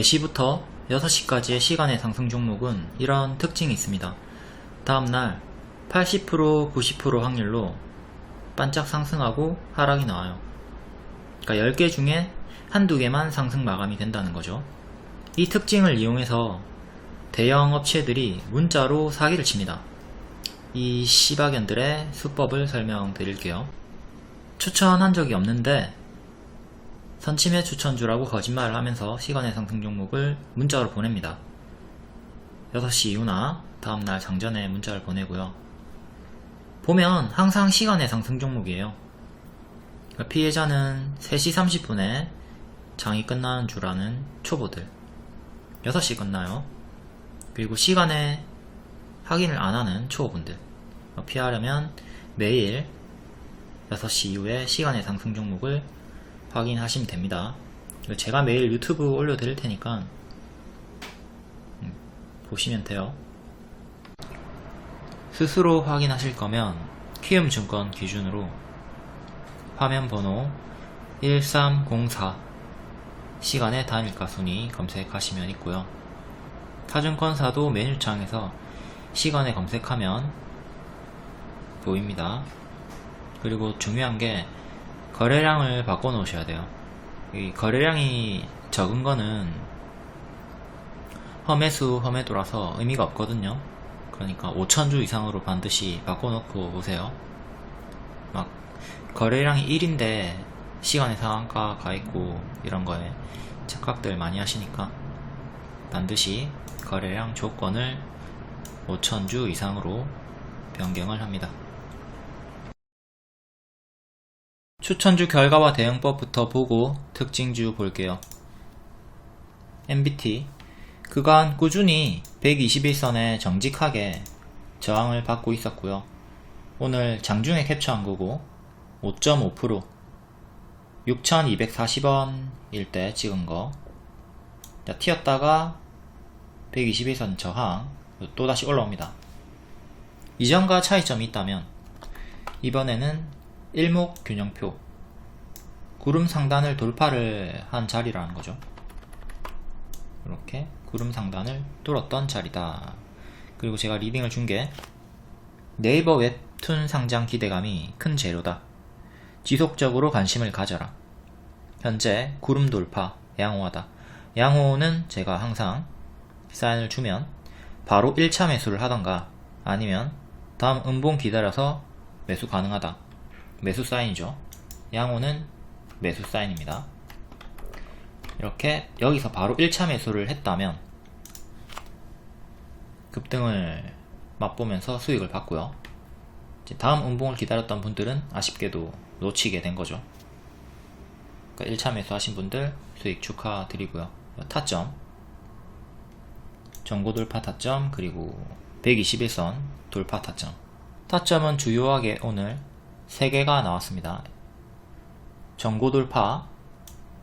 4시부터 6시까지의 시간의 상승 종목은 이런 특징이 있습니다. 다음날 80%, 90% 확률로 반짝 상승하고 하락이 나와요. 그러니까 10개 중에 한두 개만 상승 마감이 된다는 거죠. 이 특징을 이용해서 대형 업체들이 문자로 사기를 칩니다. 이 씨박연들의 수법을 설명드릴게요. 추천한 적이 없는데 선침해 추천주라고 거짓말을 하면서 시간의 상승 종목을 문자로 보냅니다. 6시 이후나 다음날 장전에 문자를 보내고요. 보면 항상 시간의 상승 종목이에요. 그러니까 피해자는 3시 30분에 장이 끝나는 줄 아는 초보들, 6시 끝나요. 그리고 시간에 확인을 안하는 초보분들, 피하려면 매일 6시 이후에 시간의 상승 종목을 확인하시면 됩니다. 제가 매일 유튜브 올려드릴 테니까 보시면 돼요. 스스로 확인하실 거면 키움증권 기준으로 화면 번호 1304 시간의 단일가 순위 검색하시면 있고요. 타증권사도 메뉴창에서 시간에 검색하면 보입니다. 그리고 중요한 게 거래량을 바꿔 놓으셔야 돼요. 이 거래량이 적은 거는 험매수, 험매도라서 의미가 없거든요. 그러니까 5,000주 이상으로 반드시 바꿔 놓고 오세요. 막 거래량이 1인데 시간의 상한가 가있고 이런 거에 착각들 많이 하시니까 반드시 거래량 조건을 5,000주 이상으로 변경을 합니다. 추천주 결과와 대응법부터 보고 특징주 볼게요. MBT 그간 꾸준히 121선에 정직하게 저항을 받고 있었고요. 오늘 장중에 캡처한 거고 5.5% 6,240원 일 때 찍은 거. 자, 튀었다가 121선 저항 또다시 올라옵니다. 이전과 차이점이 있다면 이번에는 일목균형표 구름 상단을 돌파를 한 자리라는 거죠. 이렇게 구름 상단을 뚫었던 자리다. 그리고 제가 리딩을 준 게 네이버 웹툰 상장 기대감이 큰 재료다. 지속적으로 관심을 가져라. 현재 구름 돌파 양호하다. 양호는 제가 항상 사인을 주면 바로 1차 매수를 하던가 아니면 다음 음봉 기다려서 매수 가능하다. 매수 사인이죠. 양호는 매수 사인입니다. 이렇게 여기서 바로 1차 매수를 했다면 급등을 맛보면서 수익을 받고요. 이제 다음 음봉을 기다렸던 분들은 아쉽게도 놓치게 된 거죠. 그러니까 1차 매수 하신 분들 수익 축하드리고요. 타점 전고 돌파 타점 그리고 121선 돌파 타점. 타점은 주요하게 오늘 3개가 나왔습니다. 전고 돌파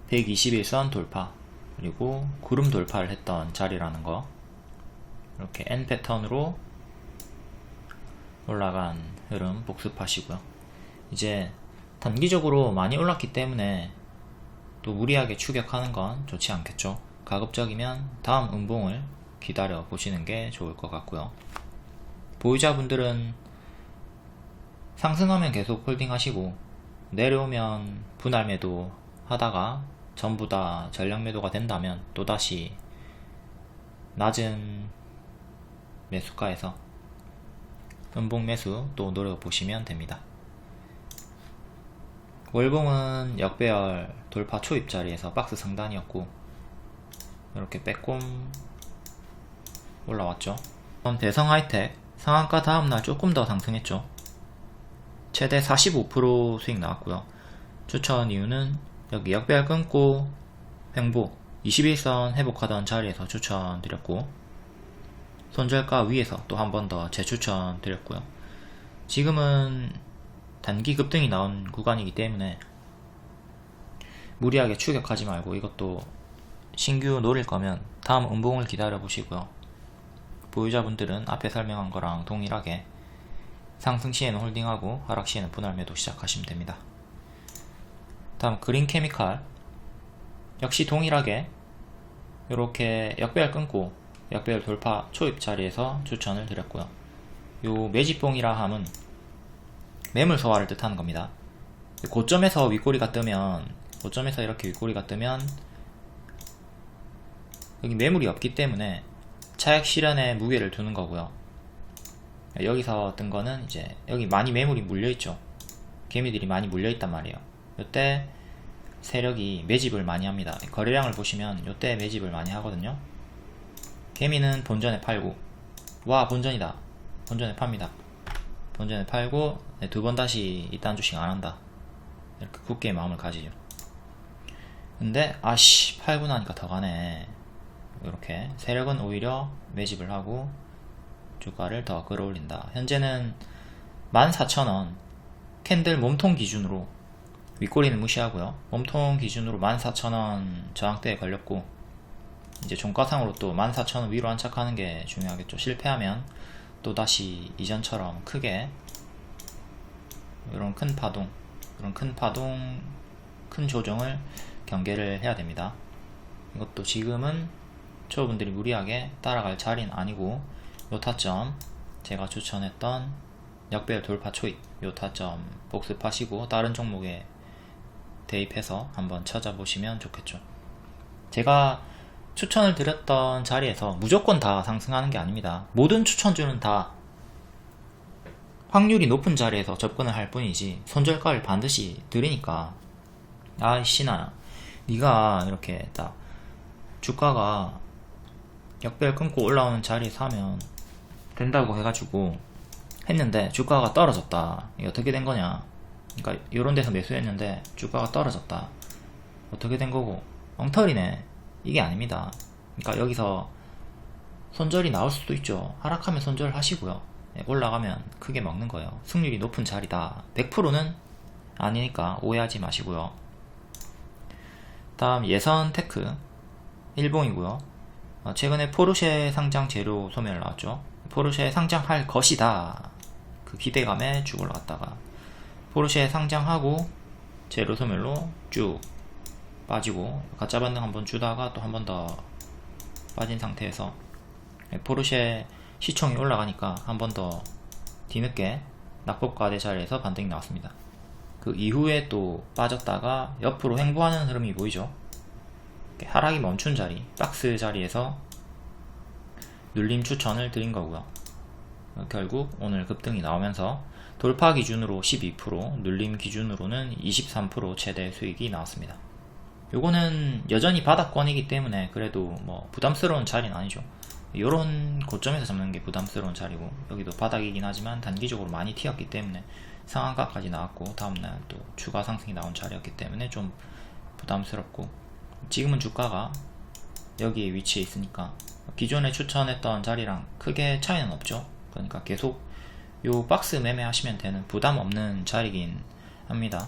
121선 돌파 그리고 구름 돌파를 했던 자리라는 거. 이렇게 N 패턴으로 올라간 흐름 복습하시고요. 이제 단기적으로 많이 올랐기 때문에 또 무리하게 추격하는 건 좋지 않겠죠. 가급적이면 다음 음봉을 기다려 보시는 게 좋을 것 같고요. 보유자분들은 상승하면 계속 홀딩 하시고 내려오면 분할 매도 하다가 전부 다 전량 매도가 된다면 또다시 낮은 매수가에서 음봉 매수 또 노려보시면 됩니다. 월봉은 역배열 돌파 초입 자리에서 박스 상단이었고 이렇게 빼꼼 올라왔죠. 대성 하이텍 상한가 다음날 조금 더 상승했죠. 최대 45% 수익 나왔고요. 추천 이유는 여기 역배열 끊고 횡보 21선 회복하던 자리에서 추천 드렸고 손절가 위에서 또 한 번 더 재추천 드렸고요. 지금은 단기 급등이 나온 구간이기 때문에 무리하게 추격하지 말고 이것도 신규 노릴 거면 다음 음봉을 기다려 보시고요. 보유자분들은 앞에 설명한 거랑 동일하게 상승 시에는 홀딩하고 하락 시에는 분할 매도 시작하시면 됩니다. 다음 그린케미칼 역시 동일하게 이렇게 역배열 끊고 역배열 돌파 초입 자리에서 추천을 드렸고요. 요 매집봉이라 함은 매물 소화를 뜻하는 겁니다. 고점에서 윗꼬리가 뜨면, 고점에서 이렇게 윗꼬리가 뜨면 여기 매물이 없기 때문에 차익 실현에 무게를 두는 거고요. 여기서 뜬 거는 이제 여기 많이 매물이 물려있죠. 개미들이 많이 물려있단 말이에요. 이때 세력이 매집을 많이 합니다. 거래량을 보시면 이때 매집을 많이 하거든요. 개미는 본전에 팔고, 와 본전이다, 본전에 팝니다. 본전에 팔고 두 번 다시 이딴 주식 안 한다, 이렇게 굳게 마음을 가지죠. 근데 아씨 팔고 나니까 더 가네. 이렇게 세력은 오히려 매집을 하고 주가를 더 끌어올린다. 현재는 14,000원 캔들 몸통 기준으로, 윗꼬리는 무시하고요, 몸통 기준으로 14,000원 저항대에 걸렸고, 이제 종가상으로 또 14,000원 위로 안착하는 게 중요하겠죠. 실패하면 또 다시 이전처럼 크게 이런 큰 파동, 큰 조정을 경계를 해야 됩니다. 이것도 지금은 초보분들이 무리하게 따라갈 자리는 아니고, 요 타점 제가 추천했던 역배열 돌파 초입, 요 타점 복습하시고 다른 종목에 대입해서 한번 찾아보시면 좋겠죠. 제가 추천을 드렸던 자리에서 무조건 다 상승하는 게 아닙니다. 모든 추천주는 다 확률이 높은 자리에서 접근을 할 뿐이지 손절가를 반드시 드리니까, 아이씨나 니가 이렇게 딱 주가가 역배열 끊고 올라오는 자리에서 하면 된다고 해가지고 했는데 주가가 떨어졌다, 이게 어떻게 된 거냐, 그러니까 이런 데서 매수했는데 주가가 떨어졌다, 어떻게 된 거고, 엉터리네, 이게 아닙니다. 그러니까 여기서 손절이 나올 수도 있죠. 하락하면 손절 하시고요, 올라가면 크게 먹는 거예요. 승률이 높은 자리다, 100%는 아니니까 오해하지 마시고요. 다음 예선테크 일봉이고요. 최근에 포르쉐 상장 재료 소멸 나왔죠. 포르쉐 상장할 것이다, 그 기대감에 쭉 올라갔다가 포르쉐 상장하고 재료 소멸로 쭉 빠지고, 가짜 반등 한번 주다가 또 한 번 더 빠진 상태에서 포르쉐 시총이 올라가니까 한 번 더 뒤늦게 낙폭과대 자리에서 반등이 나왔습니다. 그 이후에 또 빠졌다가 옆으로 횡보하는 흐름이 보이죠. 하락이 멈춘 자리, 박스 자리에서 눌림 추천을 드린 거고요. 결국 오늘 급등이 나오면서 돌파 기준으로 12%, 눌림 기준으로는 23% 최대 수익이 나왔습니다. 요거는 여전히 바닥권이기 때문에 그래도 뭐 부담스러운 자리는 아니죠. 요런 고점에서 잡는 게 부담스러운 자리고, 여기도 바닥이긴 하지만 단기적으로 많이 튀었기 때문에 상한가까지 나왔고, 다음날 또 추가 상승이 나온 자리였기 때문에 좀 부담스럽고, 지금은 주가가 여기에 위치해 있으니까 기존에 추천했던 자리랑 크게 차이는 없죠. 그러니까 계속 요 박스 매매 하시면 되는 부담 없는 자리긴 합니다.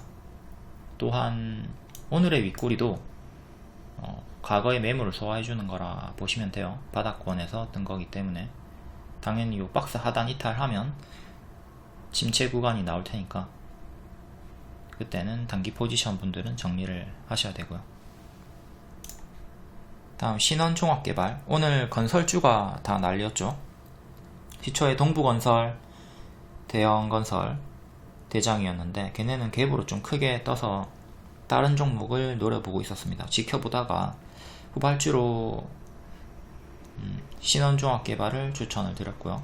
또한 오늘의 윗꼬리도 과거의 매물을 소화해주는 거라 보시면 돼요. 바닥권에서 뜬 거기 때문에 당연히 요 박스 하단 이탈하면 침체 구간이 나올 테니까 그때는 단기 포지션 분들은 정리를 하셔야 되고요. 다음 신원종합개발, 오늘 건설주가 다 난리였죠. 시초에 동부건설, 대형건설 대장이었는데 걔네는 갭으로 좀 크게 떠서 다른 종목을 노려보고 있었습니다. 지켜보다가 후발주로 신원종합개발을 추천을 드렸고요.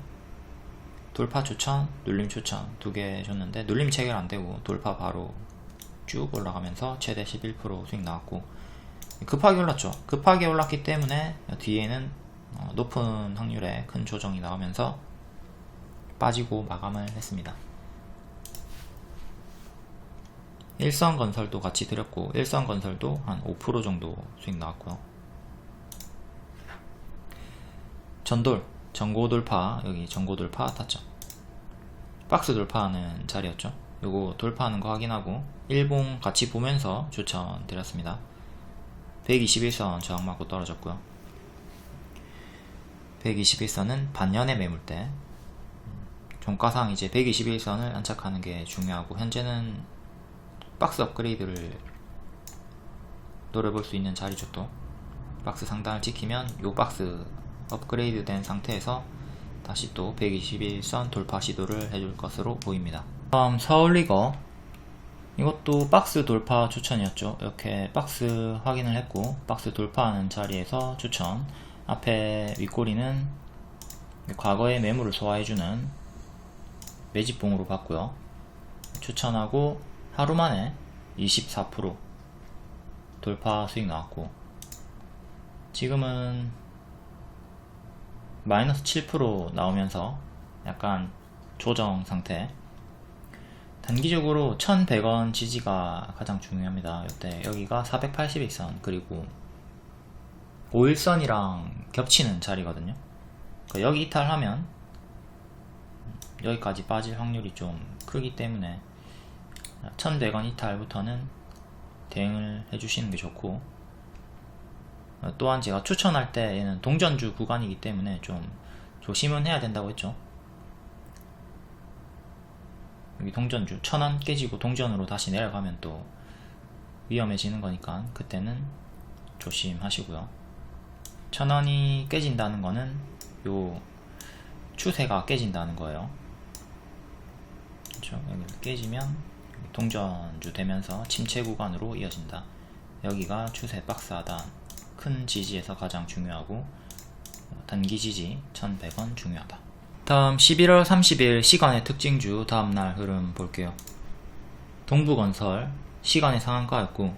돌파 추천, 눌림 추천 두 개 줬는데 눌림 체결 안되고 돌파 바로 쭉 올라가면서 최대 11% 수익 나왔고, 급하게 올랐죠. 급하게 올랐기 때문에 뒤에는 높은 확률의 큰 조정이 나오면서 빠지고 마감을 했습니다. 일성건설도 같이 드렸고, 일성건설도 한 5% 정도 수익 나왔고요. 전돌, 전고돌파, 여기 전고돌파 타점, 박스 돌파하는 자리였죠. 요거 돌파하는 거 확인하고 일봉 같이 보면서 추천 드렸습니다. 121선 저항 맞고 떨어졌고요. 121선은 반년의 매물대, 종가상 이제 121선을 안착하는 게 중요하고, 현재는 박스 업그레이드를 노려볼 수 있는 자리죠. 또 박스 상단을 지키면 요 박스 업그레이드 된 상태에서 다시 또 121선 돌파 시도를 해줄 것으로 보입니다. 다음 서울리거, 이것도 박스 돌파 추천이었죠. 이렇게 박스 확인을 했고 박스 돌파하는 자리에서 추천. 앞에 윗꼬리는 과거의 매물을 소화해주는 매집봉으로 봤고요. 추천하고 하루 만에 24% 돌파 수익 나왔고, 지금은 마이너스 7% 나오면서 약간 조정 상태. 단기적으로 1100원 지지가 가장 중요합니다. 이때 여기가 481선 그리고 5일선이랑 겹치는 자리거든요. 그러니까 여기 이탈하면 여기까지 빠질 확률이 좀 크기 때문에 1100원 이탈부터는 대응을 해주시는 게 좋고, 또한 제가 추천할 때 얘는 동전주 구간이기 때문에 좀 조심은 해야 된다고 했죠. 여기 동전주 1000원 깨지고 동전으로 다시 내려가면 또 위험해지는 거니까 그때는 조심하시고요. 1000원이 깨진다는 거는 요 추세가 깨진다는 거예요. 그렇죠? 여기 깨지면 동전주 되면서 침체 구간으로 이어진다. 여기가 추세 박스 하단 큰 지지에서 가장 중요하고, 단기 지지 1100원 중요하다. 다음 11월 30일 시간의 특징주 다음날 흐름 볼게요. 동부건설 시간의 상한가였고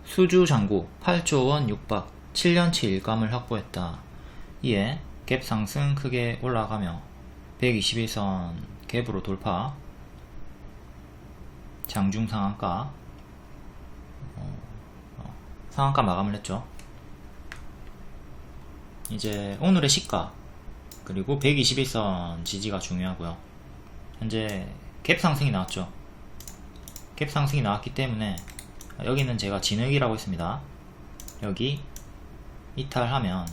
수주잔고 8조원 육박 7년치 일감을 확보했다. 이에 갭 상승 크게 올라가며 121선 갭으로 돌파, 장중 상한가 상한가 마감을 했죠. 이제 오늘의 시가 그리고 121선 지지가 중요하고요. 현재 갭 상승이 나왔죠. 갭 상승이 나왔기 때문에 여기는 제가 진흙이라고 했습니다. 여기 이탈하면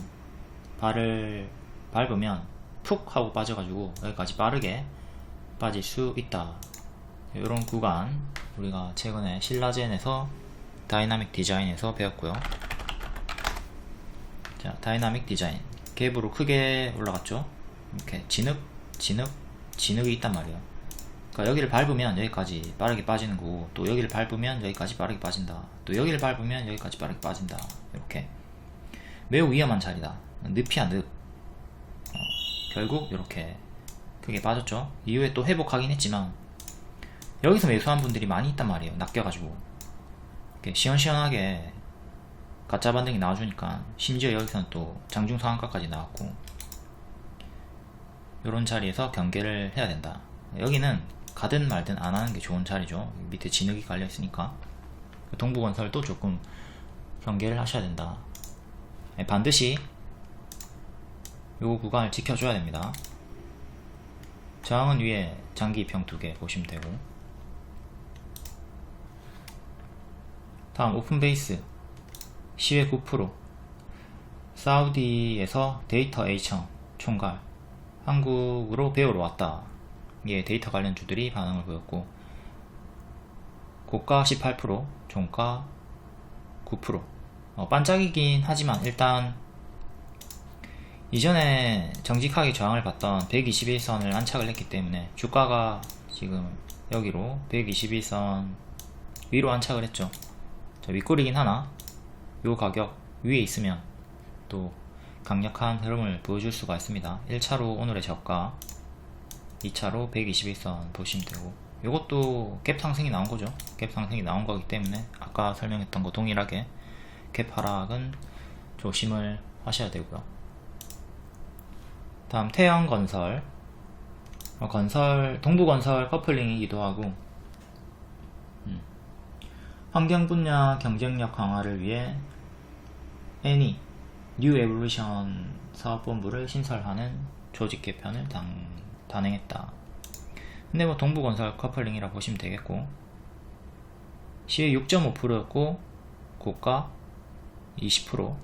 발을 밟으면 푹 하고 빠져가지고 여기까지 빠르게 빠질 수 있다. 이런 구간 우리가 최근에 신라젠에서 다이나믹 디자인에서 배웠고요. 자, 다이나믹 디자인 갭으로 크게 올라갔죠. 이렇게 진흙이 있단 말이에요. 그러니까 여기를 밟으면 여기까지 빠르게 빠지는 거고, 또 여기를 밟으면 여기까지 빠르게 빠진다. 또 여기를 밟으면 여기까지 빠르게 빠진다. 이렇게 매우 위험한 자리다. 늪이야 늪. 결국 이렇게 크게 빠졌죠. 이후에 또 회복하긴 했지만 여기서 매수한 분들이 많이 있단 말이에요. 낚여가지고 이렇게 시원시원하게 가짜 반등이 나와주니까, 심지어 여기서는 또 장중 상한가까지 나왔고, 이런 자리에서 경계를 해야 된다. 여기는 가든 말든 안 하는 게 좋은 자리죠. 밑에 진흙이 깔려 있으니까. 동부건설도 조금 경계를 하셔야 된다. 반드시 요 구간을 지켜줘야 됩니다. 저항은 위에 장기평 2개 보시면 되고, 다음 오픈베이스 시외 9%, 사우디에서 데이터 A청 총괄 한국으로 배우러 왔다. 예, 데이터 관련주들이 반응을 보였고, 고가 18%, 종가 9%. 반짝이긴 하지만 일단 이전에 정직하게 저항을 받던 121선을 안착을 했기 때문에 주가가 지금 여기로 121선 위로 안착을 했죠. 윗꼬리긴 하나 요 가격 위에 있으면 또 강력한 흐름을 보여줄 수가 있습니다. 1차로 오늘의 저가, 2차로 121선 보시면 되고, 요것도 갭 상승이 나온 거죠. 갭 상승이 나온 거기 때문에 아까 설명했던 거 동일하게 갭 하락은 조심을 하셔야 되고요. 다음 태영건설, 동부건설 커플링이기도 하고, 환경 분야 경쟁력 강화를 위해 애니 뉴 에볼루션 사업본부를 신설하는 조직 개편을 단행했다. 근데 뭐 동부건설 커플링이라 보시면 되겠고, 시외 6.5%였고 고가 20%,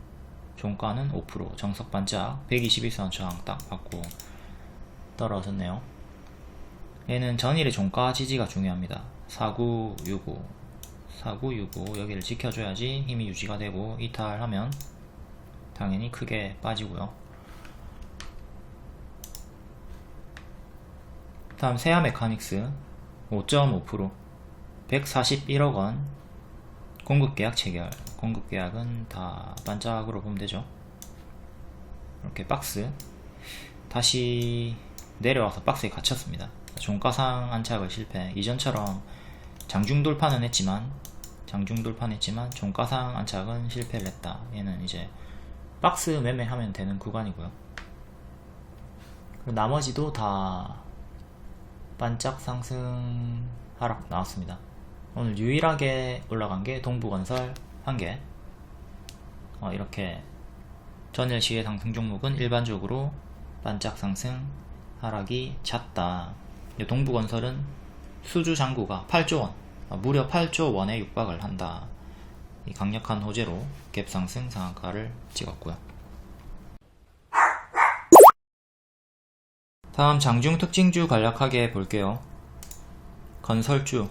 종가는 5%, 정석 반짝 121선 저항 딱 받고 떨어졌네요. 얘는 전일의 종가 지지가 중요합니다. 4965 여기를 지켜줘야지 힘이 유지가 되고, 이탈하면 당연히 크게 빠지고요. 다음 세아 메카닉스 5.5% 141억원 공급계약 체결. 공급계약은 다 반짝으로 보면 되죠. 이렇게 박스 다시 내려와서 박스에 갇혔습니다. 종가상 안착을 실패. 이전처럼 장중돌파는 했지만 종가상 안착은 실패를 했다. 얘는 이제 박스 매매하면 되는 구간이고요. 나머지도 다 반짝 상승 하락 나왔습니다. 오늘 유일하게 올라간 게 동부건설 1개. 이렇게 전일 시의 상승 종목은 일반적으로 반짝 상승 하락이 잦다. 동부건설은 수주 잔고가 8조원, 무려 8조원에 육박을 한다. 이 강력한 호재로 갭상승 상한가를 찍었고요. 다음 장중 특징주 간략하게 볼게요. 건설주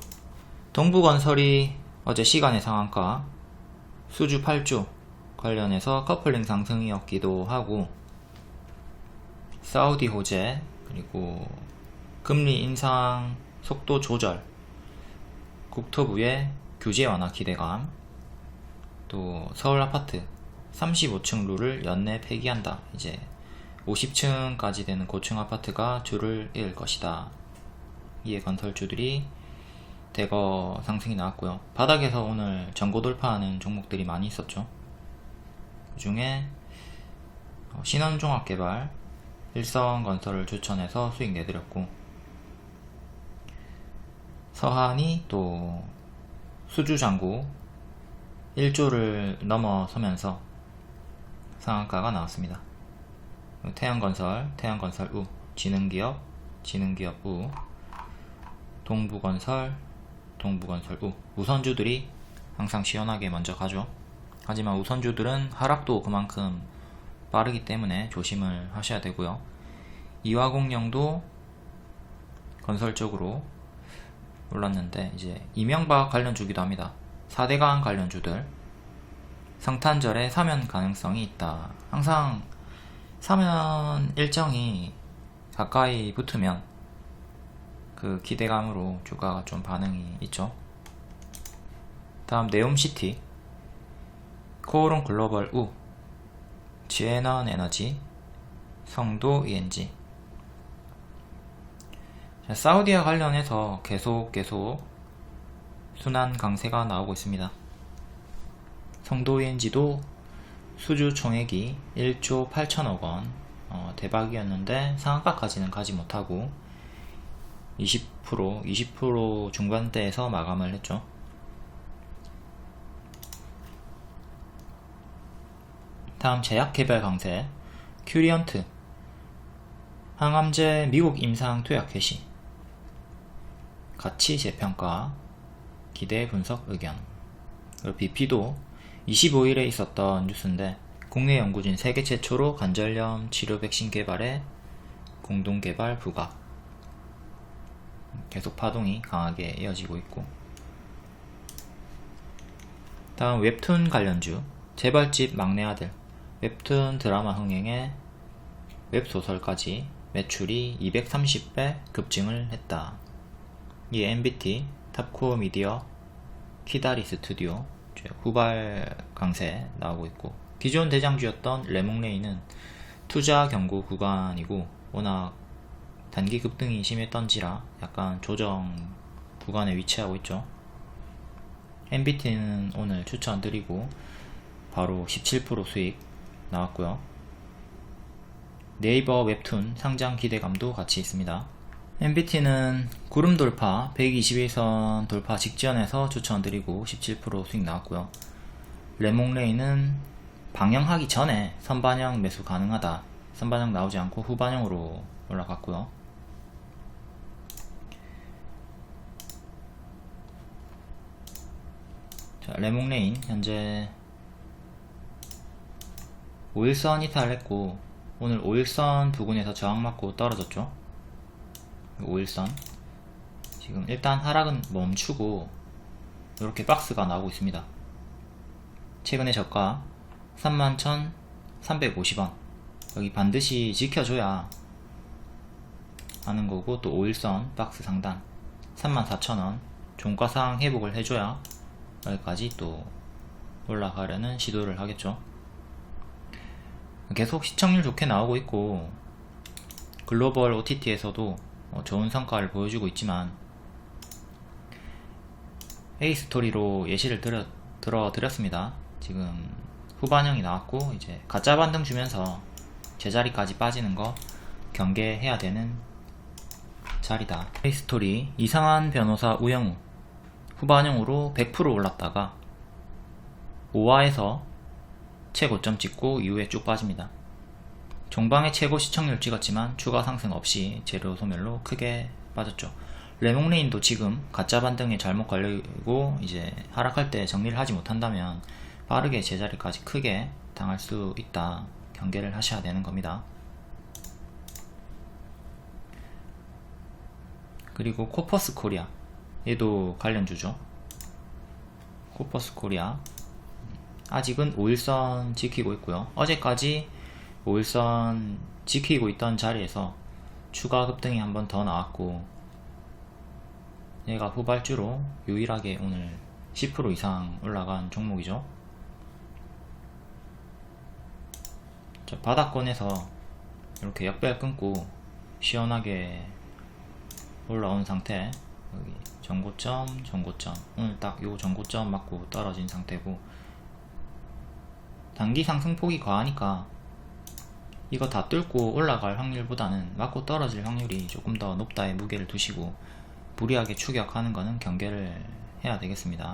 동부건설이 어제 시간의 상한가 수주 8조 관련해서 커플링 상승이었기도 하고, 사우디 호재 그리고 금리 인상 속도 조절, 국토부의 규제 완화 기대감, 또 서울 아파트 35층 룰을 연내 폐기한다. 이제 50층까지 되는 고층 아파트가 줄을 이을 것이다. 이에 건설주들이 대거 상승이 나왔고요. 바닥에서 오늘 전고 돌파하는 종목들이 많이 있었죠. 그 중에 신원종합개발, 일성건설을 추천해서 수익 내드렸고, 서한이 또 수주잔고 1조를 넘어서면서 상한가가 나왔습니다. 태양건설 우, 지능기업 우, 동부건설 우. 우선주들이 항상 시원하게 먼저 가죠. 하지만 우선주들은 하락도 그만큼 빠르기 때문에 조심을 하셔야 되고요. 이화공영도 건설 쪽으로 올랐는데 이제 이명박 관련주기도 합니다. 4대강 관련주들 성탄절에 사면 가능성이 있다. 항상 사면 일정이 가까이 붙으면 그 기대감으로 주가가 좀 반응이 있죠. 다음 네옴시티, 코오롱 글로벌 우, 지에넌 에너지, 성도 ENG. 사우디와 관련해서 계속 순환 강세가 나오고 있습니다. 성도 ENG도 수주 총액이 1조 8천억원 대박이었는데 상한가까지는 가지 못하고 20% 중반대에서 마감을 했죠. 다음 제약개발 강세, 큐리언트, 항암제 미국 임상 투약 개시, 가치 재평가, 기대 분석 의견. 그리고 BP도 25일에 있었던 뉴스인데, 국내 연구진 세계 최초로 관절염 치료 백신 개발에 공동개발 부각. 계속 파동이 강하게 이어지고 있고, 다음 웹툰 관련주, 재벌집 막내 아들, 웹툰 드라마 흥행에 웹소설까지 매출이 230배 급증을 했다. 이 MBT, 탑코어 미디어, 키다리 스튜디오 후발 강세 나오고 있고, 기존 대장주였던 레몽레이는 투자 경고 구간이고 워낙 단기 급등이 심했던지라 약간 조정 구간에 위치하고 있죠. MBT는 오늘 추천드리고 바로 17% 수익 나왔고요. 네이버 웹툰 상장 기대감도 같이 있습니다. MBT는 구름 돌파 121선 돌파 직전에서 추천드리고 17% 수익 나왔고요. 레몽레이는 방영하기 전에 선반영 매수 가능하다. 선반영 나오지 않고 후반영으로 올라갔고요. 자, 레몽레인 현재 5일선 이탈했고 오늘 5일선 부근에서 저항 맞고 떨어졌죠. 5일선 지금 일단 하락은 멈추고 이렇게 박스가 나오고 있습니다. 최근에 저가 350원. 여기 반드시 지켜줘야 하는 거고, 또 5일선 박스 상단 34,000원 종가상 회복을 해줘야 여기까지 또 올라가려는 시도를 하겠죠. 계속 시청률 좋게 나오고 있고, 글로벌 OTT에서도 좋은 성과를 보여주고 있지만, A스토리로 예시를 들어드렸습니다. 지금 후반형이 나왔고, 이제 가짜 반등 주면서 제자리까지 빠지는 거 경계해야 되는 자리다. A스토리 이상한 변호사 우영우 후반형으로 100% 올랐다가 5화에서 최고점 찍고 이후에 쭉 빠집니다. 종방에 최고 시청률 찍었지만 추가 상승 없이 재료 소멸로 크게 빠졌죠. 레몽레인도 지금 가짜 반등에 잘못 걸리고 이제 하락할 때 정리를 하지 못한다면 빠르게 제자리까지 크게 당할 수 있다. 경계를 하셔야 되는 겁니다. 그리고 코퍼스 코리아, 얘도 관련주죠. 코퍼스 코리아 아직은 5일선 지키고 있고요. 어제까지 5일선 지키고 있던 자리에서 추가 급등이 한 번 더 나왔고, 얘가 후발주로 유일하게 오늘 10% 이상 올라간 종목이죠. 바닥권에서 이렇게 역배열 끊고 시원하게 올라온 상태. 여기 전고점 오늘 딱 요 전고점 맞고 떨어진 상태고, 단기 상승폭이 과하니까 이거 다 뚫고 올라갈 확률보다는 맞고 떨어질 확률이 조금 더 높다에 무게를 두시고 무리하게 추격하는 거는 경계를 해야 되겠습니다.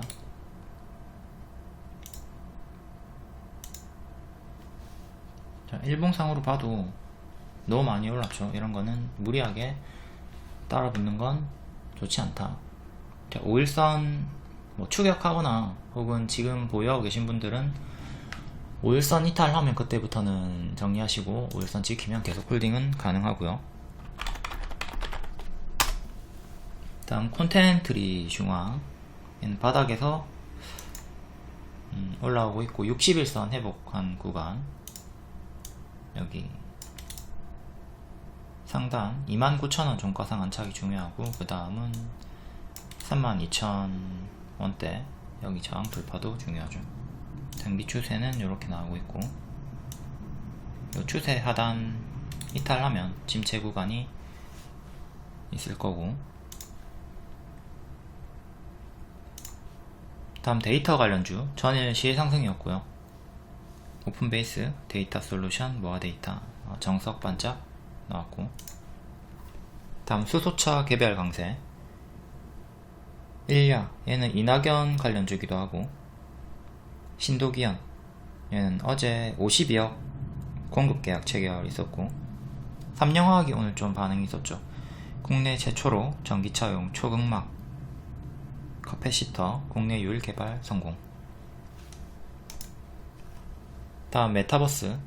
자, 일봉상으로 봐도 너무 많이 올랐죠. 이런 거는 무리하게 따라붙는 건 좋지 않다. 자, 5일선 추격하거나 혹은 지금 보유하고 계신 분들은 5일선 이탈하면 그때부터는 정리하시고 5일선 지키면 계속 홀딩은 가능하고요. 다음 콘텐트리 중앙, 얘는 바닥에서 올라오고 있고 60일선 회복한 구간, 여기 상단 29,000원 종가상 안착이 중요하고, 그 다음은 32,000원대 여기 저항 돌파도 중요하죠. 장비 추세는 이렇게 나오고 있고, 이 추세 하단 이탈하면 침체 구간이 있을 거고, 다음 데이터 관련주 전일 시혜상승이었고요. 오픈베이스, 데이터 솔루션, 모아 데이터, 정석 반짝 나왔고, 다음 수소차 개별 강세, 일야, 얘는 이낙연 관련주기도 하고, 신도기현, 얘는 어제 52억 공급계약 체결 있었고, 삼영화학이 오늘 좀 반응이 있었죠. 국내 최초로 전기차용 초극막 카패시터 국내 유일 개발 성공. 다음 메타버스,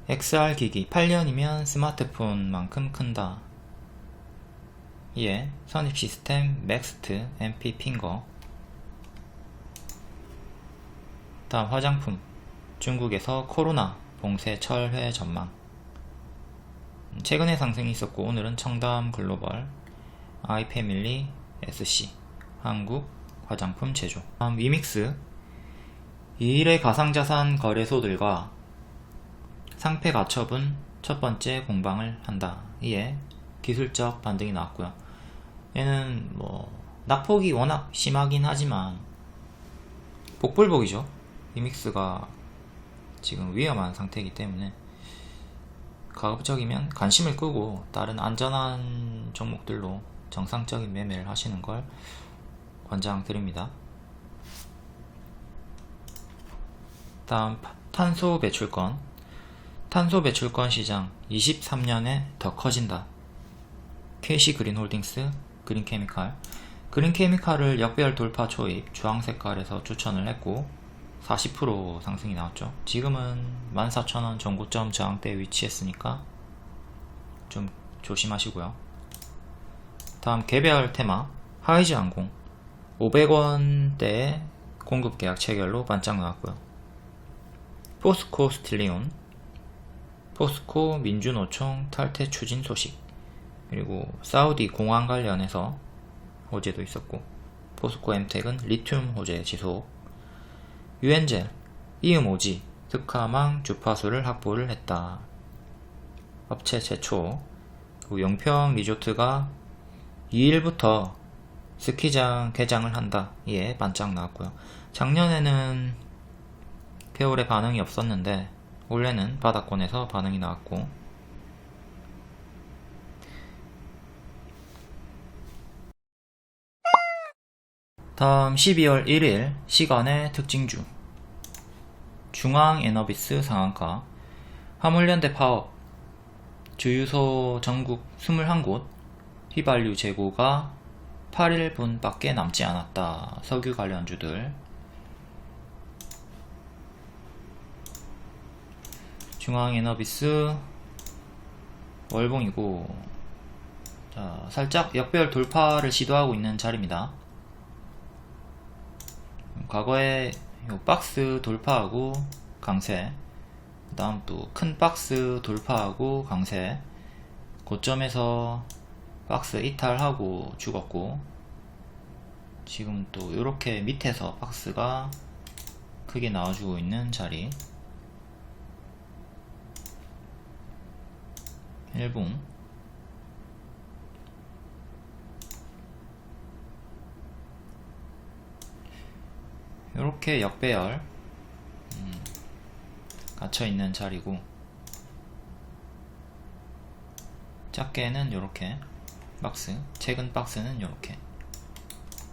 XR 기기 8년이면 스마트폰만큼 큰다. 이에 선입 시스템 맥스트 MP 핑거. 다음 화장품, 중국에서 코로나 봉쇄 철회 전망. 최근에 상승이 있었고, 오늘은 청담 글로벌, 아이패밀리, SC 한국 화장품 제조. 다음 위믹스, 2일의 가상자산 거래소들과 상패 가처분 첫 번째 공방을 한다. 이에 기술적 반등이 나왔고요. 얘는 낙폭이 워낙 심하긴 하지만 복불복이죠. 위믹스가 지금 위험한 상태이기 때문에 가급적이면 관심을 끄고 다른 안전한 종목들로 정상적인 매매를 하시는 걸 권장드립니다. 다음 탄소 배출권, 탄소 배출권 시장 23년에 더 커진다. KC 그린홀딩스, 그린케미칼. 그린케미칼을 역배열 돌파 초입 주황 색깔에서 추천을 했고 40% 상승이 나왔죠. 지금은 14,000원 전고점 저항대에 위치했으니까 좀 조심하시고요. 다음 개별 테마, 하이즈 항공 500원대의 공급 계약 체결로 반짝 나왔고요. 포스코 스틸리온, 포스코 민주노총 탈퇴 추진 소식, 그리고 사우디 공항 관련해서 호재도 있었고, 포스코 엠텍은 리튬 호재 지속, 유엔젤, 이음오지, 특화망 주파수를 확보를 했다. 업체 최초. 그리고 용평 리조트가 2일부터 스키장 개장을 한다. 예, 반짝 나왔고요. 작년에는 겨울에 반응이 없었는데 올해는 바다권에서 반응이 나왔고, 다음 12월 1일 시간의 특징주. 중앙에너비스 상한가, 화물연대 파업, 주유소 전국 21곳, 휘발유 재고가 8일분 밖에 남지 않았다. 석유 관련주들. 중앙에너비스 월봉이고, 자, 살짝 역별 돌파를 시도하고 있는 자리입니다. 과거에 박스 돌파하고 강세, 그 다음 또 큰 박스 돌파하고 강세, 고점에서 박스 이탈하고 죽었고, 지금 또 이렇게 밑에서 박스가 크게 나와주고 있는 자리. 일봉, 이렇게 역배열 갇혀있는 자리고, 작게는 이렇게 박스, 최근 박스는 이렇게.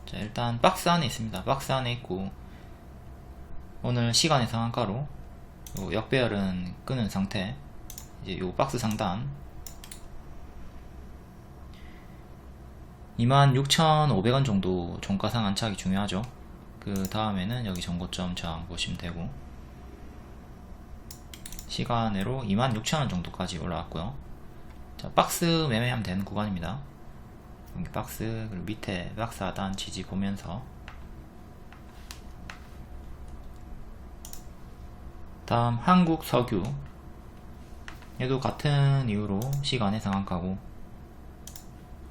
자, 일단 박스 안에 있습니다. 박스 안에 있고, 오늘 시간의 상한가로 요 역배열은 끄는 상태. 이제 요 박스 상단 26,500원 정도 종가상 안착이 중요하죠. 그 다음에는 여기 전고점 저항 보시면 되고, 시간으로 26,000원 정도까지 올라왔고요. 자, 박스 매매하면 되는 구간입니다. 여기 박스, 그리고 밑에 박스 하단 지지 보면서, 다음 한국석유, 얘도 같은 이유로 시간의 상한가고,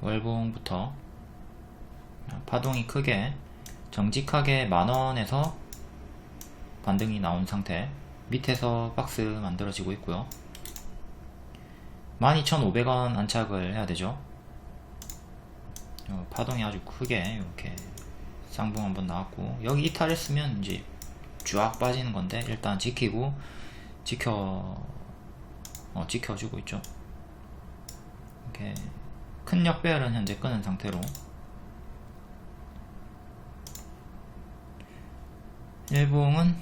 월봉부터 파동이 크게 정직하게 만원에서 반등이 나온 상태, 밑에서 박스 만들어지고 있고요. 12,500원 안착을 해야 되죠. 파동이 아주 크게 이렇게 쌍봉 한번 나왔고, 여기 이탈했으면 이제 쫙 빠지는 건데, 일단 지키고 지켜주고 있죠. 이렇게 큰 역배열은 현재 끄는 상태로, 일봉은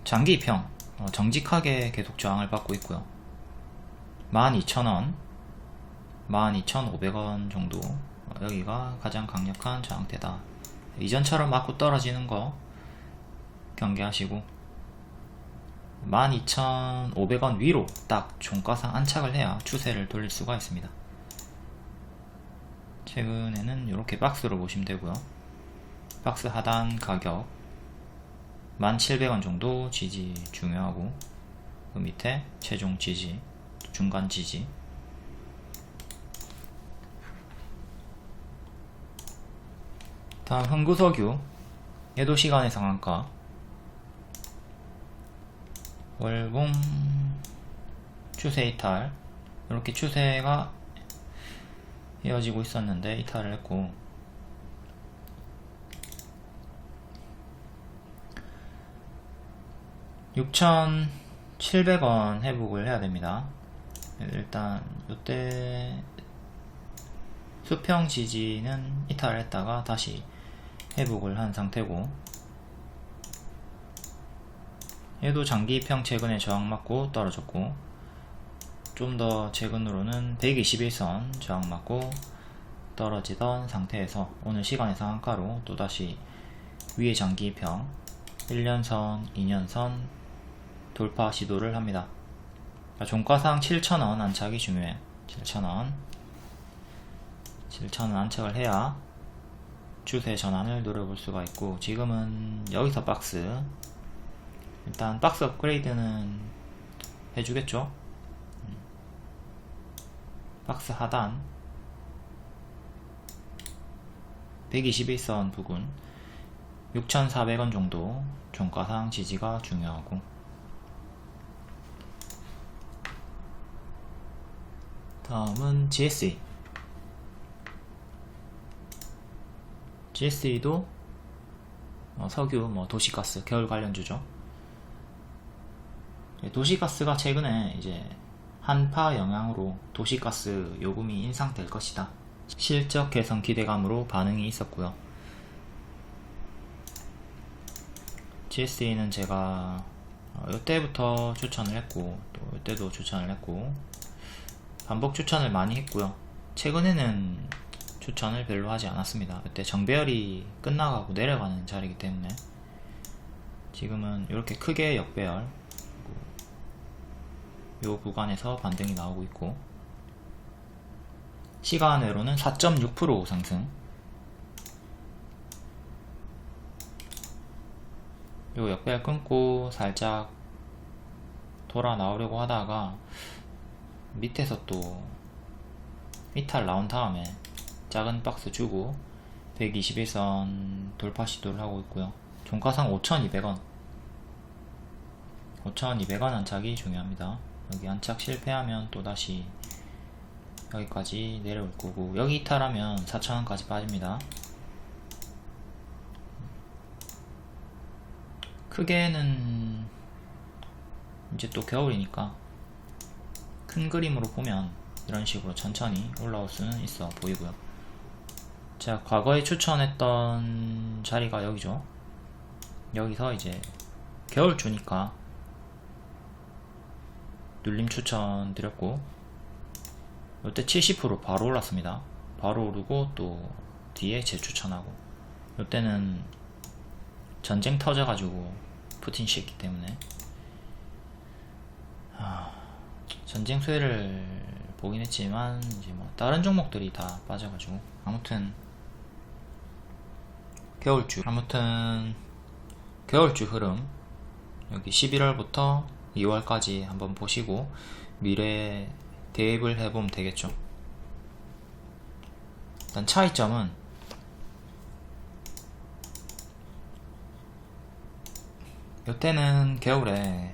장기평 정직하게 계속 저항을 받고 있고요. 12,000원, 12,500원 정도, 여기가 가장 강력한 저항대다. 이전처럼 맞고 떨어지는 거 경계하시고, 12,500원 위로 딱 종가상 안착을 해야 추세를 돌릴 수가 있습니다. 최근에는 이렇게 박스로 보시면 되고요. 박스 하단 가격 17,000원 정도 지지 중요하고, 그 밑에 최종 지지, 중간 지지. 다음 흥구석유, 얘도 시간의 상한가, 월봉 추세 이탈, 이렇게 추세가 이어지고 있었는데 이탈을 했고, $6,700원 회복을 해야 됩니다. 일단 이때 수평 지지는 이탈했다가 다시 회복을 한 상태고, 얘도 장기평 최근에 저항 맞고 떨어졌고, 좀 더 최근으로는 121선 저항 맞고 떨어지던 상태에서 오늘 시간의 상한가로 또다시 위에 장기평 1년선, 2년선 돌파 시도를 합니다. 종가상 7,000원 안착이 중요해. 7,000원 안착을 해야 추세 전환을 노려볼 수가 있고, 지금은 여기서 박스 일단 박스 업그레이드는 해주겠죠. 박스 하단 121선 부근 6,400원 정도 종가상 지지가 중요하고, 다음은 GSE도 석유 도시가스 겨울 관련주죠. 도시가스가 최근에 이제 한파 영향으로 도시가스 요금이 인상될 것이다, 실적 개선 기대감으로 반응이 있었고요. GSE는 제가 이때부터 추천을 했고, 또 이때도 추천을 했고, 반복 추천을 많이 했고요. 최근에는 추천을 별로 하지 않았습니다. 이때 정배열이 끝나가고 내려가는 자리이기 때문에. 지금은 이렇게 크게 역배열, 요 구간에서 반등이 나오고 있고, 시간외로는 4.6% 상승. 요 역배열 끊고 살짝 돌아 나오려고 하다가 밑에서 또 이탈 나온 다음에 작은 박스 주고 121선 돌파 시도를 하고 있고요. 종가상 5,200원 5,200원 안착이 중요합니다. 여기 안착 실패하면 또다시 여기까지 내려올 거고, 여기 이탈하면 4,000원까지 빠집니다. 크게는 이제 또 겨울이니까 큰 그림으로 보면 이런 식으로 천천히 올라올 수는 있어 보이고요. 제가 과거에 추천했던 자리가 여기죠. 여기서 이제 겨울주니까 눌림 추천 드렸고, 이때 70% 바로 올랐습니다. 바로 오르고 또 뒤에 재추천하고, 이때는 전쟁 터져가지고 푸틴 씨했기 때문에 전쟁 수혜를 보긴 했지만 이제 다른 종목들이 다 빠져가지고, 아무튼 겨울주 흐름 여기 11월부터 2월까지 한번 보시고 미래에 대입을 해보면 되겠죠. 일단 차이점은 이때는 겨울에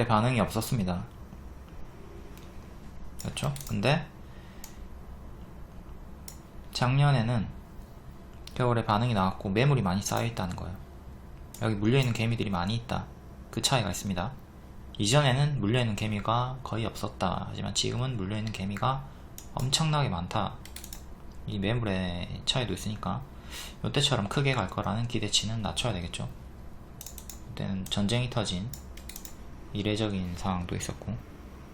반응이 없었습니다. 그렇죠? 근데 작년에는 겨울에 반응이 나왔고 매물이 많이 쌓여있다는 거예요. 여기 물려있는 개미들이 많이 있다, 그 차이가 있습니다. 이전에는 물려있는 개미가 거의 없었다, 하지만 지금은 물려있는 개미가 엄청나게 많다. 이 매물의 차이도 있으니까 이때처럼 크게 갈 거라는 기대치는 낮춰야 되겠죠. 이때는 전쟁이 터진 이례적인 상황도 있었고,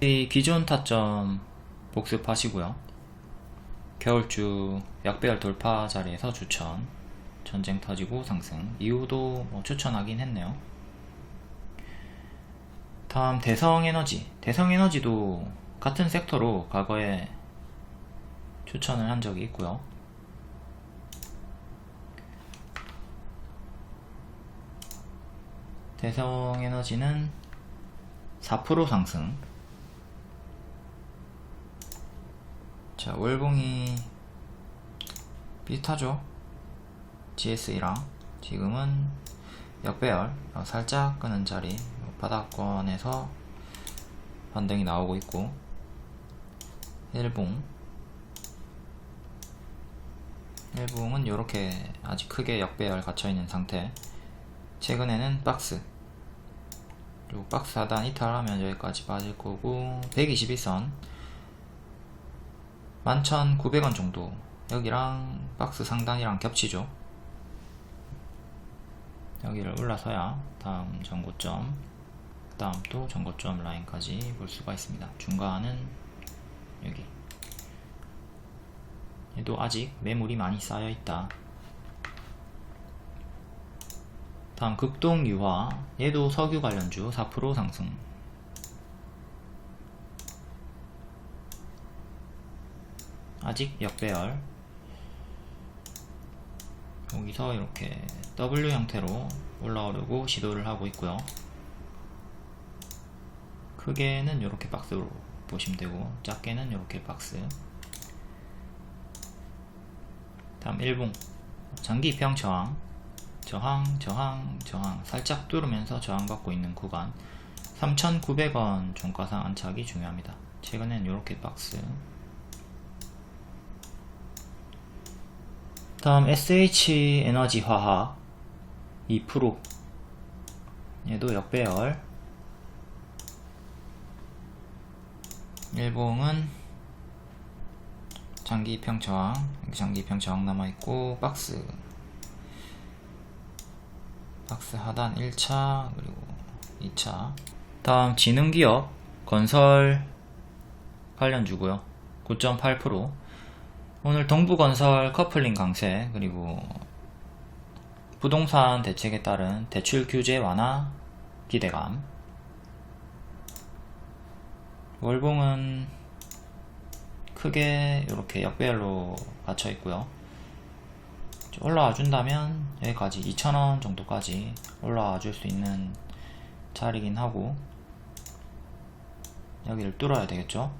이 기존 타점 복습하시고요. 겨울주 약배열 돌파 자리에서 추천, 전쟁 터지고 상승 이후도 추천하긴 했네요. 다음 대성에너지도 같은 섹터로 과거에 추천을 한 적이 있고요. 대성에너지는 4% 상승. 자, 월봉이 비슷하죠, GSE랑. 지금은 역배열 살짝 끄는 자리 바닥권에서 반등이 나오고 있고, 일봉은 이렇게 아직 크게 역배열 갇혀있는 상태. 최근에는 박스, 그리고 박스 하단 이탈하면 여기까지 빠질 거고, 121선 11,900원 정도, 여기랑 박스 상단이랑 겹치죠. 여기를 올라서야 다음 전고점, 그 다음 또 전고점 라인까지 볼 수가 있습니다. 중간은 여기, 얘도 아직 매물이 많이 쌓여있다. 다음 극동유화, 얘도 석유 관련주 4% 상승. 아직 역배열. 여기서 이렇게 W 형태로 올라오려고 시도를 하고 있고요. 크게는 이렇게 박스로 보시면 되고, 작게는 이렇게 박스. 다음 일봉 장기 입형 저항, 저항 살짝 뚫으면서 저항받고 있는 구간 3,900원 종가상 안착이 중요합니다. 최근엔 이렇게 박스. 다음 SH 에너지 화학 2%, 얘도 역배열. 일봉은 장기 입형 저항, 장기 입형 저항 남아있고, 박스 하단 1차 그리고 2차. 다음 지능기업 건설 관련주고요. 9.8%. 오늘 동부건설 커플링 강세, 그리고 부동산 대책에 따른 대출 규제 완화 기대감. 월봉은 크게 이렇게 역배열로 갇혀 있고요. 올라와 준다면 여기까지 2,000원 정도까지 올라와 줄 수 있는 자리긴 하고, 여기를 뚫어야 되겠죠.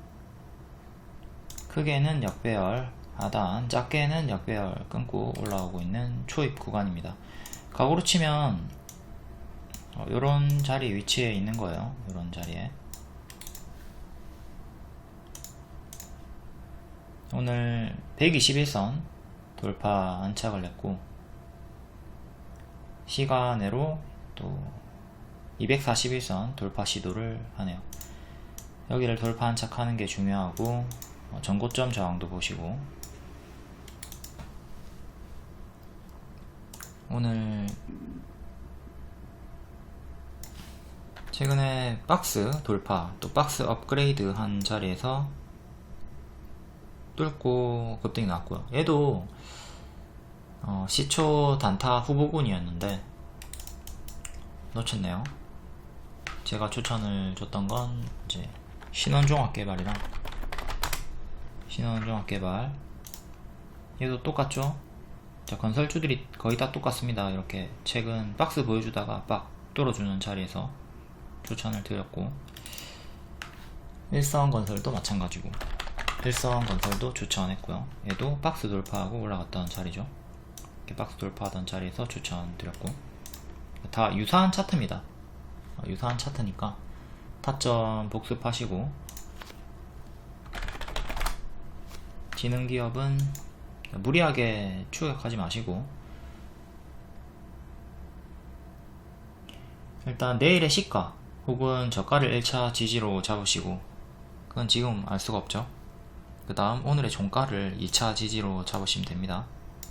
크게는 역배열 하단, 작게는 역배열 끊고 올라오고 있는 초입 구간입니다. 각오로 치면 이런 자리 위치에 있는 거예요. 이런 자리에. 오늘 121선 돌파 안착을 했고, 시간으로 또 241선 돌파 시도를 하네요. 여기를 돌파 안착하는 게 중요하고, 전고점 저항도 보시고, 오늘 최근에 박스 돌파, 또 박스 업그레이드 한 자리에서 뚫고 급등이 났고요. 얘도 시초 단타 후보군이었는데 놓쳤네요. 제가 추천을 줬던 건 이제 신원종합개발이랑 신원종합개발, 얘도 똑같죠. 자, 건설주들이 거의 다 똑같습니다. 이렇게 최근 박스 보여주다가 빡 뚫어주는 자리에서 추천을 드렸고, 일성건설도 마찬가지고, 일성건설도 추천했고요. 얘도 박스 돌파하고 올라갔던 자리죠. 이렇게 박스 돌파하던 자리에서 추천 드렸고, 다 유사한 차트입니다. 유사한 차트니까 타점 복습하시고, 지능기업은 무리하게 추격하지 마시고, 일단 내일의 시가 혹은 저가를 1차 지지로 잡으시고, 그건 지금 알 수가 없죠. 그 다음 오늘의 종가를 2차 지지로 잡으시면 됩니다.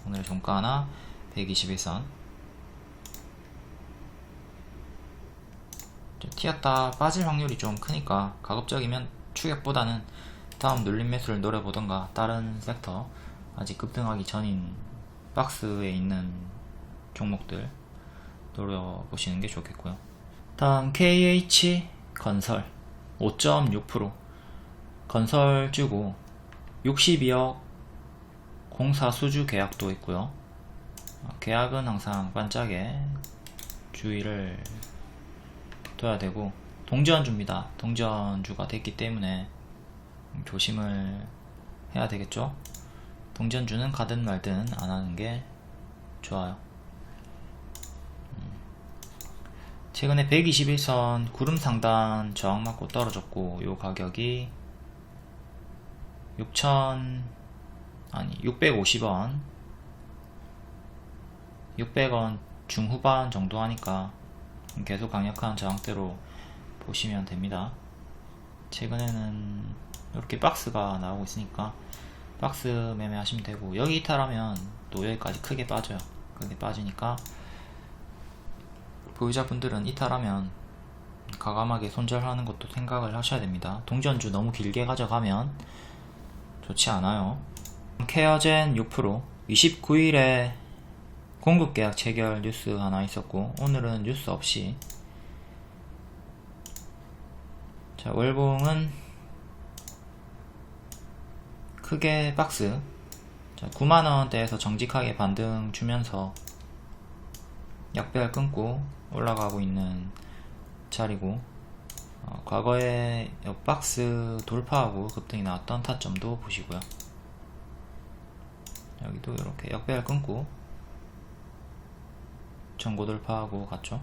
오늘의 종가나 121선. 튀었다 빠질 확률이 좀 크니까 가급적이면 추격보다는 다음 눌림 매수를 노려보던가, 다른 섹터 아직 급등하기 전인 박스에 있는 종목들 노려보시는 게 좋겠고요. 다음 KH건설 5.6%, 건설주고 62억 공사 수주 계약도 있고요. 계약은 항상 반짝에 주의를 둬야 되고, 동전주입니다. 동전주가 됐기 때문에 조심을 해야 되겠죠. 동전주는 가든 말든 안 하는 게 좋아요. 최근에 121선 구름 상단 저항 맞고 떨어졌고, 요 가격이 650원 600원 중후반 정도 하니까 계속 강력한 저항대로 보시면 됩니다. 최근에는 이렇게 박스가 나오고 있으니까 박스 매매 하시면 되고, 여기 이탈하면 또 여기까지 크게 빠져요. 크게 빠지니까 보유자분들은 이탈하면 과감하게 손절하는 것도 생각을 하셔야 됩니다. 동전주 너무 길게 가져가면 좋지 않아요. 케어젠 6%, 29일에 공급계약 체결 뉴스 하나 있었고, 오늘은 뉴스 없이. 자, 월봉은 크게 박스, 자, 9만원대에서 정직하게 반등 주면서 약배열 끊고 올라가고 있는 자리고, 과거에 박스 돌파하고 급등이 나왔던 타점도 보시고요. 여기도 이렇게 역배열 끊고 전고 돌파하고 갔죠.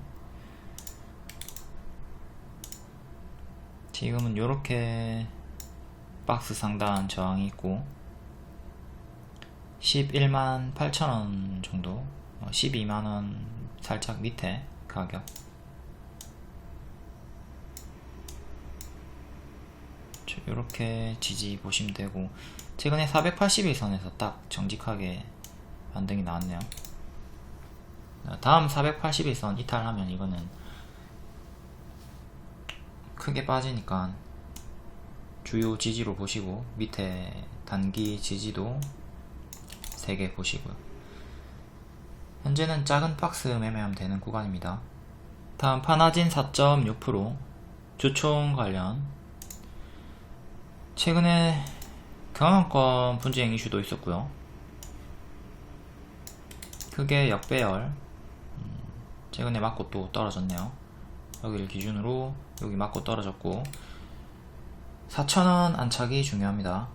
지금은 이렇게 박스 상단 저항이 있고 11만 8천원 정도, 12만원 살짝 밑에 가격. 이렇게 지지 보시면 되고, 최근에 481선에서 딱 정직하게 반등이 나왔네요. 다음 481선 이탈하면 이거는 크게 빠지니까 주요 지지로 보시고, 밑에 단기 지지도 3개 보시고요. 현재는 작은 박스 매매하면 되는 구간입니다. 다음 파나진 4.6%, 주총 관련. 최근에 경영권 분쟁 이슈도 있었고요. 크게 역배열, 최근에 맞고 또 떨어졌네요. 여기를 기준으로 여기 맞고 떨어졌고, 4,000원 안착이 중요합니다.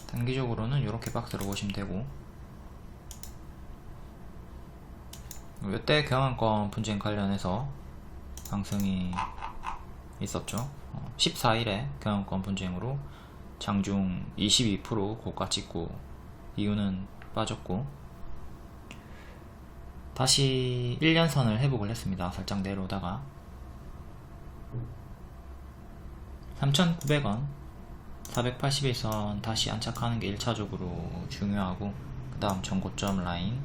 단기적으로는 이렇게 박스로 보시면 되고, 이때 경영권 분쟁 관련해서 상승이 있었죠. 14일에 경영권 분쟁으로 장중 22% 고가 찍고 이유는 빠졌고, 다시 1년선을 회복을 했습니다. 살짝 내려오다가 3,900원 481선 다시 안착하는 게 1차적으로 중요하고, 그 다음 전고점 라인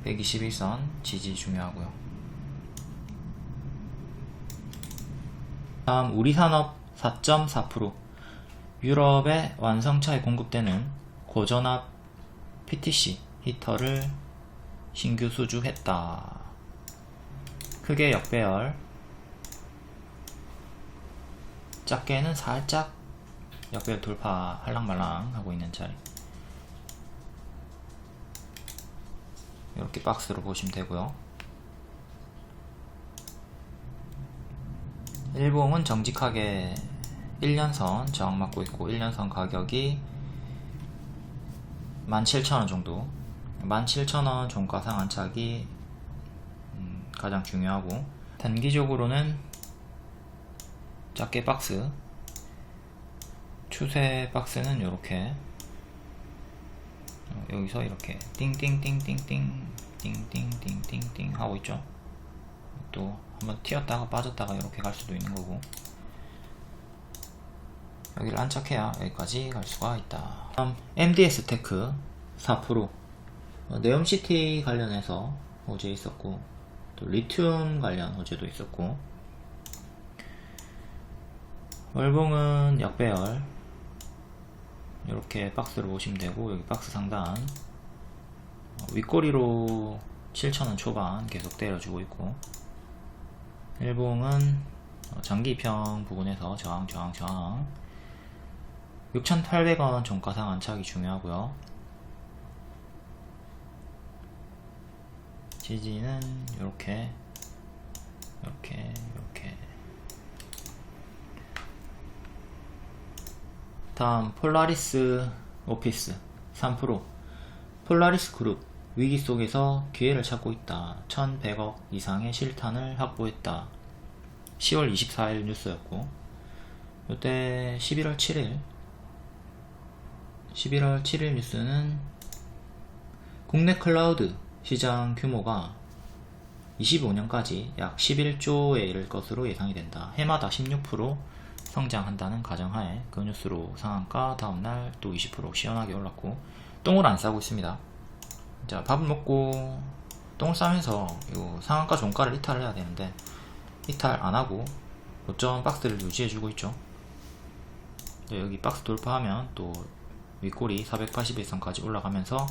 121선 지지 중요하고요. 다음 우리산업 4.4%, 유럽의 완성차에 공급되는 고전압 PTC 히터를 신규 수주했다. 크게 역배열, 작게는 살짝 역배열 돌파 할랑말랑 하고 있는 자리. 이렇게 박스로 보시면 되고요. 일봉은 정직하게 1년선 저항 맞고 있고, 1년선 가격이 17,000원 정도, 17,000원 종가상 안착이 가장 중요하고, 단기적으로는 작게 박스, 추세 박스는 이렇게 여기서 이렇게 띵띵띵띵띵 띵띵띵띵띵 하고 있죠. 또 한번 튀었다가 빠졌다가 이렇게 갈 수도 있는 거고, 여기를 안착해야 여기까지 갈 수가 있다. 다음 MDS 테크 4%, 네옴시티 관련해서 어제 있었고, 또 리튬 관련 어제도 있었고, 월봉은 역배열 이렇게 박스로 보시면 되고, 여기 박스 상단 윗꼬리로 7,000원 초반 계속 때려주고 있고, 일봉은 장기평 부분에서 저항 6,800원 종가상 안착이 중요하고요. 지지는 이렇게 다음 폴라리스 오피스 3%, 폴라리스 그룹 위기 속에서 기회를 찾고 있다. 1,100억 이상의 실탄을 확보했다. 10월 24일 뉴스였고, 이때 11월 7일 뉴스는 국내 클라우드 시장 규모가 25년까지 약 11조에 이를 것으로 예상이 된다. 해마다 16% 성장한다는 가정하에 그 뉴스로 상한가 다음날 또 20% 시원하게 올랐고, 똥을 안 싸고 있습니다. 자, 밥을 먹고 똥을 싸면서 이 상한가 종가를 이탈을 해야 되는데 이탈 안하고 고점 박스를 유지해주고 있죠. 여기 박스 돌파하면 또 윗꼬리 481선까지 올라가면서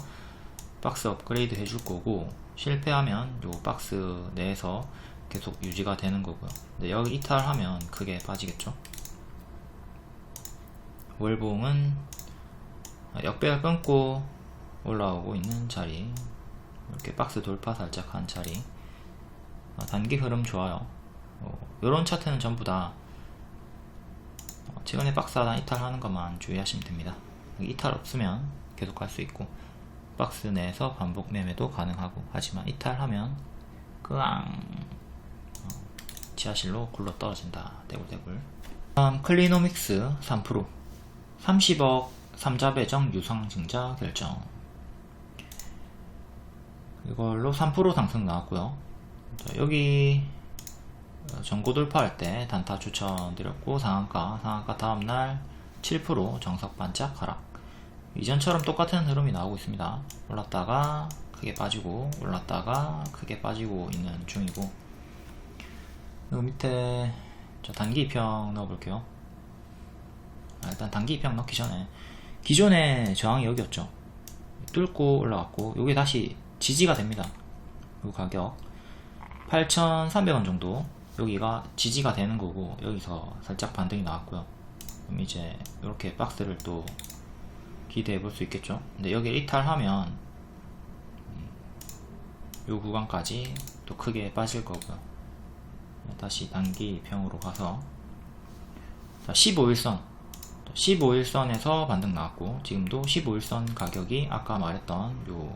박스 업그레이드 해줄 거고, 실패하면 요 박스 내에서 계속 유지가 되는 거고요. 근데 여기 이탈하면 크게 빠지겠죠. 월봉은 역배열 끊고 올라오고 있는 자리, 이렇게 박스 돌파 살짝 한 자리, 단기 흐름 좋아요. 요런 차트는 전부 다 최근에 박스 하단 이탈하는 것만 주의하시면 됩니다. 이탈 없으면 계속 갈 수 있고, 박스 내에서 반복 매매도 가능하고, 하지만 이탈하면 끄앙 지하실로 굴러 떨어진다. 대굴대굴. 다음 클리노믹스 3%, 30억 3자 배정 유상증자 결정. 이걸로 3% 상승 나왔고요. 자, 여기 전고 돌파할 때 단타 추천드렸고, 상한가 다음날 7% 정석 반짝 하락. 이전처럼 똑같은 흐름이 나오고 있습니다. 올랐다가 크게 빠지고, 올랐다가 크게 빠지고 있는 중이고, 요 밑에 단기 입형 넣어볼게요. 일단 단기 입형 넣기 전에 기존의 저항이 여기였죠. 뚫고 올라갔고, 요게 다시 지지가 됩니다. 요 가격 8,300원 정도, 여기가 지지가 되는 거고, 여기서 살짝 반등이 나왔고요. 그럼 이제 이렇게 박스를 또 기대해 볼 수 있겠죠. 근데 여기 이탈하면 요 구간까지 또 크게 빠질 거고요. 다시 단기 평으로 가서 15일선 15일선에서 반등 나왔고, 지금도 15일선 가격이 아까 말했던 요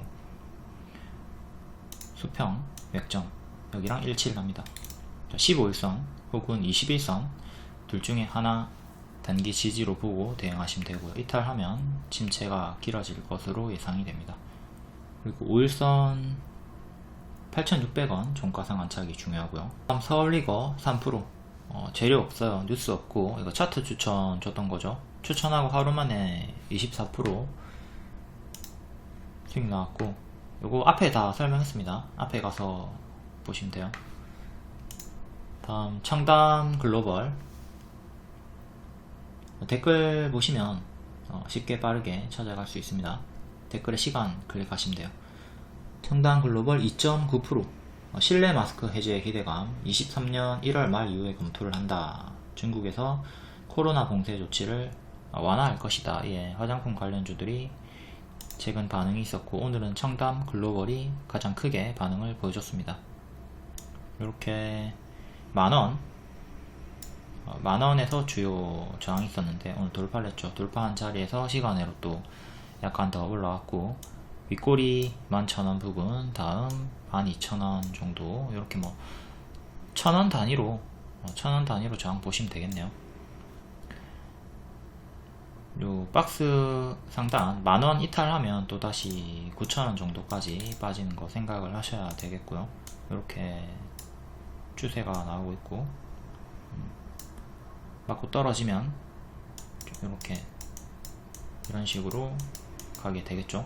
수평 맥점 여기랑 일치를 합니다. 15일선 혹은 21선 둘 중에 하나 단기 지지로 보고 대응하시면 되고요. 이탈하면 침체가 길어질 것으로 예상이 됩니다. 그리고 5일선 8,600원 종가상 안착이 중요하고요. 다음 서울리거 3%, 재료 없어요. 뉴스 없고, 이거 차트 추천 줬던 거죠. 추천하고 하루 만에 24% 수익 나왔고, 요거 앞에 다 설명했습니다. 앞에 가서 보시면 돼요. 다음 청담 글로벌, 댓글 보시면 쉽게 빠르게 찾아갈 수 있습니다. 댓글에 시간 클릭하시면 돼요. 청담 글로벌 2.9%, 실내 마스크 해제 기대감, 23년 1월 말 이후에 검토를 한다. 중국에서 코로나 봉쇄 조치를 완화할 것이다. 예, 화장품 관련주들이 최근 반응이 있었고, 오늘은 청담 글로벌이 가장 크게 반응을 보여줬습니다. 이렇게 만원에서 주요 저항이 있었는데 오늘 돌파를 했죠. 돌파한 자리에서 시간으로 또 약간 더 올라왔고, 윗꼬리 11,000원 부근, 다음 12,000원 정도, 이렇게 뭐 1,000원 단위로 저항 보시면 되겠네요. 요 박스 상단 만원 이탈하면 또 다시 9,000원 정도까지 빠지는 거 생각을 하셔야 되겠고요. 이렇게 추세가 나오고 있고, 맞고 떨어지면 이렇게 이런 식으로 가게 되겠죠.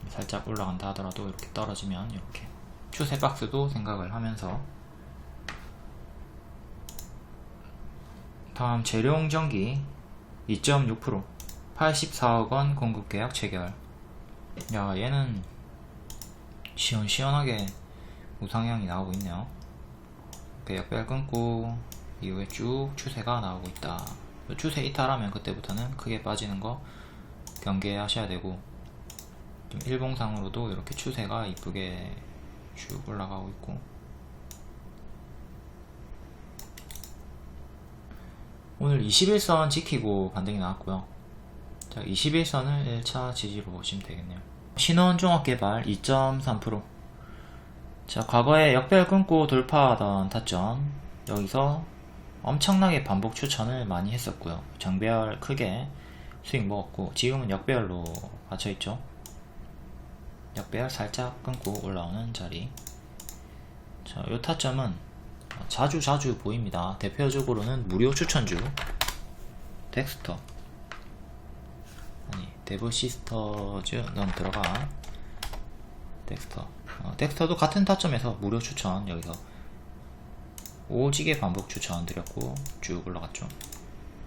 살짝 올라간다 하더라도 이렇게 떨어지면 이렇게 추세 박스도 생각을 하면서. 다음 재룡전기 2.6%, 84억원 공급계약 체결. 야, 얘는 시원시원하게 우상향이 나오고 있네요. 역배열 끊고 이후에 쭉 추세가 나오고 있다. 추세 이탈하면 그때부터는 크게 빠지는 거 경계하셔야 되고, 좀 일봉상으로도 이렇게 추세가 이쁘게 쭉 올라가고 있고, 오늘 21선 지키고 반등이 나왔고요. 자, 21선을 1차 지지로 보시면 되겠네요. 신원종합개발 2.3%. 자, 과거에 역배열 끊고 돌파하던 타점, 여기서 엄청나게 반복 추천을 많이 했었고요. 정배열 크게 수익 먹었고, 지금은 역배열로 갇혀있죠. 역배열 살짝 끊고 올라오는 자리. 자, 요 타점은 자주 보입니다. 대표적으로는 무료 추천주 덱스터, 아니 데브시스터즈 넌 들어가. 덱스터도 같은 타점에서 무료 추천, 여기서 오지게 반복 추천 드렸고 쭉 올라갔죠.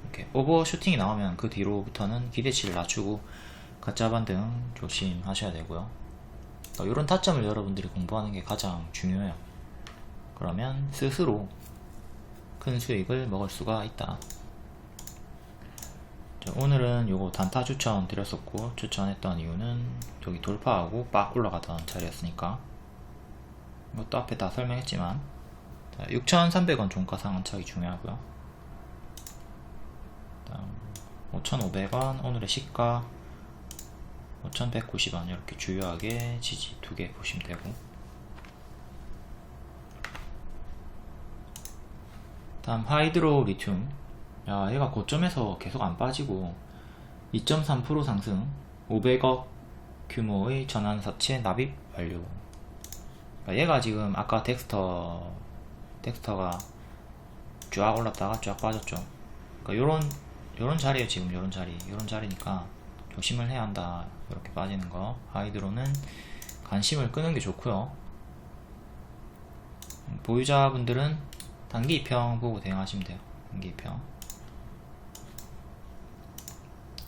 이렇게 오버슈팅이 나오면 그 뒤로부터는 기대치를 낮추고 가짜 반등 조심하셔야 되고요. 이런 타점을 여러분들이 공부하는 게 가장 중요해요. 그러면 스스로 큰 수익을 먹을 수가 있다. 자, 오늘은 요거 단타 추천 드렸었고, 추천했던 이유는 저기 돌파하고 빡 올라가던 자리였으니까. 이것도 앞에 다 설명했지만, 6,300원 종가 상한착이 중요하고요. 다음 5,500원 오늘의 시가, 5,190원 이렇게 주요하게 지지 두 개 보시면 되고, 다음 하이드로 리튬. 야, 얘가 고점에서 계속 안 빠지고 2.3% 상승, 500억 규모의 전환사채 납입 완료. 그러니까 얘가 지금 아까 덱스터가 쫙 올랐다가 쫙 빠졌죠. 그러니까 요런 자리에 지금 요런 자리니까 조심을 해야 한다. 이렇게 빠지는 거. 하이드로는 관심을 끄는 게 좋고요. 보유자분들은 단기 입형 보고 대응하시면 돼요. 단기 입형.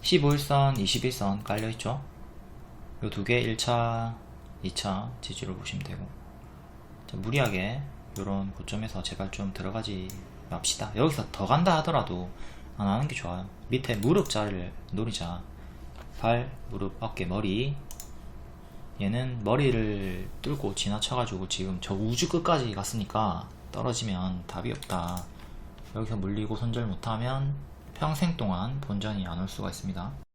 15일선, 21선 깔려있죠. 요 두 개 1차, 2차 지지로 보시면 되고, 자, 무리하게 요런 고점에서 제발 좀 들어가지 맙시다. 여기서 더 간다 하더라도 안 하는 게 좋아요. 밑에 무릎 자리를 노리자. 발, 무릎, 어깨, 머리. 얘는 머리를 뚫고 지나쳐가지고 지금 저 우주 끝까지 갔으니까 떨어지면 답이 없다. 여기서 물리고 손절 못하면 평생 동안 본전이 안 올 수가 있습니다.